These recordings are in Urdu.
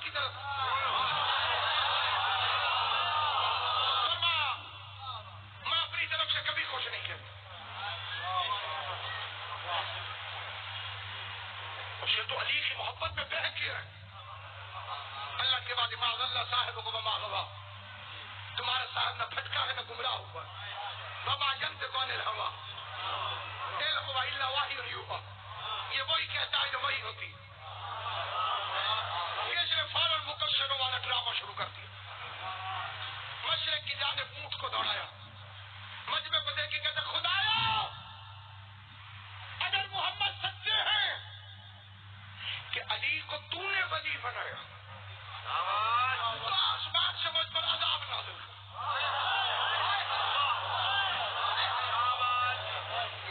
کی طرف. میں اپنی طرف سے کبھی خوش نہیں کہتا. یہ تو علی کی محبت میں بہہ گیا ہے. اللہ کے بعد امام اللہ صاحب کو ماغوا تمہارا صاحب نہ پھٹکا ہے نہ گمراہ ہوا. وما ينطق عن الهوى ان هو الا وحی یوحی. یہ وہی کہتا ہے جو وہی ہوتی. اس نے فوراً مکشروں والا ڈرامہ شروع کر دیا. مشرق کی جانب اونٹ کو دوڑایا. مجمع کو دیکھ کے کہتا خدایا اگر محمد سچے ہیں کہ علی کو تو نے ولی بنایا تو آسمان سے مجھ پر عذاب نازل کر.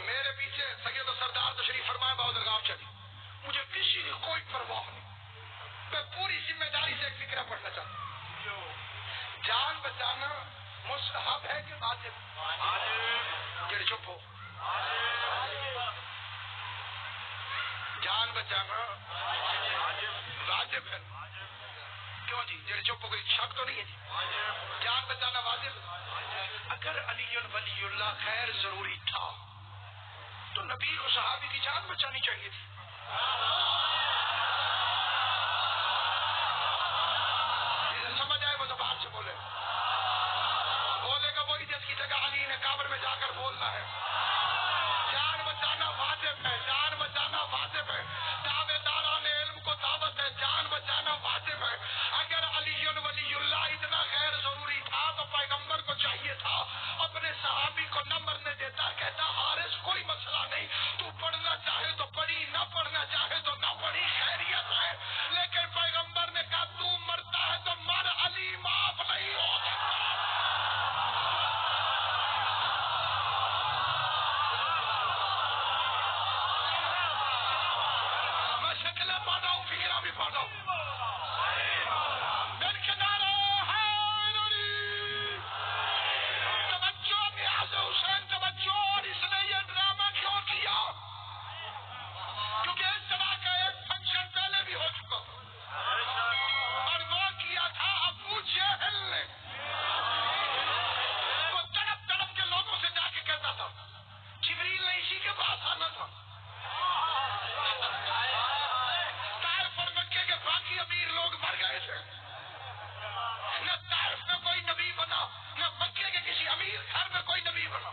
میرے پیچھے سید و سردار تشریف فرمائے بہادر چلی. مجھے کسی کی کوئی پرواہ نہیں. میں پوری ذمہ داری سے ایک فکرہ پڑھنا چاہتا ہوں. جان بچانا مستحب ہے کہ واجب؟ جڑ چپ ہو. جان بچانا واجب ہے. کیوں جی جڑ چپ ہو گئی؟ شک تو نہیں ہے جی. جان بچانا واجب. اگر علی ولی اللہ خیر ضروری تھا تو نبی کو صحابی کی جان بچانی چاہیے تھی. سمجھ آئے وہ زبان سے بولے گا وہی جس کی جگہ علی نے قبر میں جا کر بولنا ہے. جان بچانا واجب ہے. جان بچانا واجب ہے. دعوے داران علم کو دعوت ہے. جان بچانا واجب ہے. اگر علی ولی اللہ اتنا غیر ضروری تھا تو پیغمبر کو چاہیے تھا اپنے صحابی کو نہ مرنے دیتا. کہتا حارث کوئی مسئلہ نہیں, تو پڑھنا چاہے تو پڑھی, نہ پڑھنا چاہے تو نہ پڑھی, خیریت ہے. لیکن پیغمبر نے کہا تو مرتا ہے تو مر, علی معاف نہیں ہو سکتا. میں شکلیں پاتا ہوں, فکرہ بھی پاتا ہوں. کیونکہ اس طرح کا ایک فنکشن پہلے بھی ہو چکا اور وہ کیا تھا ابو جہل نے. وہ تڑپ تڑپ کے لوگوں سے جا کے کہتا تھا جبریل نے اسی کے پاس آنا تھا. طائف اور مکے کے باقی امیر لوگ مر گئے تھے. نہ طائف میں کوئی نبی بنا, نہ مکے کے کسی امیر گھر میں کوئی نبی بنا.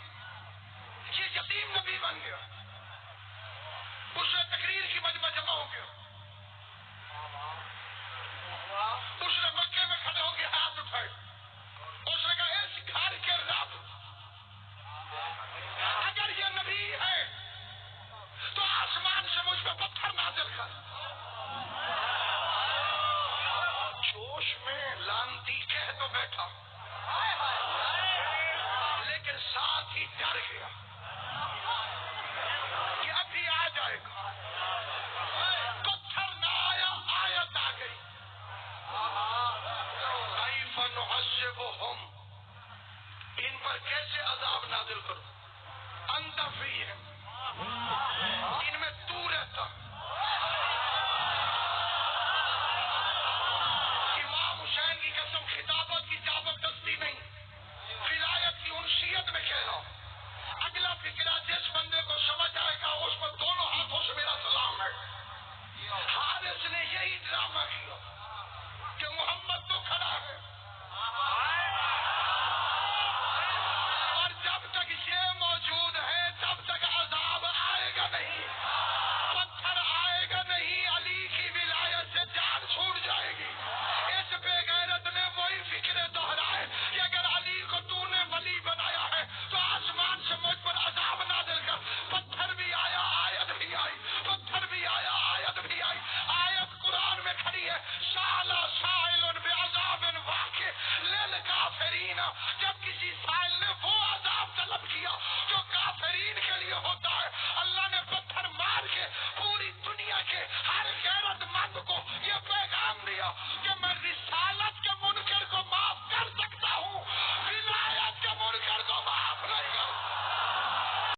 یہ یتیم نبی بن گیا. اس نے تقریر کی مجمع جمع ہو گیا. اس نے مکے میں کھڑے ہو کے ہاتھ اٹھائے. اس نے کہا اس گھر کے رب اگر یہ نبی ہے تو آسمان سے مجھ پہ پتھر نازل کر. جوش میں لانتی کہہ تو بیٹھا لیکن ساتھ ہی ڈر گیا کہ ابھی آ جائے گا. پتھر نہ آیا, آیت آ گئی. کیف نعذبہم, ان پر کیسے عذاب نازل کروں. انت فیہم, ان میں تو رہتا. امام حسین کی قسم خطابت کی زبردستی نہیں, ولایت کی انشیت میں کہہ رہا ہوں. اگلا فکرہ جس بندے کو سمجھ آئے گا اس کو دونوں ہاتھوں سے میرا سلام ہے. حارث نے یہی ڈرامہ کیا کہ محمد تو کھڑا ہے اور جب تک یہ موجود ہے تب تک عذاب آئے گا نہیں, پتھر آئے گا نہیں, علی کی ولایت سے جان چھوٹ جائے گی. اس بے غیرت نے وہی فکرے دہرائے کہ اگر علی کو تو نے ولی بنایا ہے تو آسمان سے مجھ پر عذاب نازل کر. پتھر بھی آیا, آیت بھی آئی. پتھر بھی آیا, آیت بھی آئی. آیت قرآن میں کھڑی ہے سالہ سائل بعذاب واقع للکافرین. جب کسی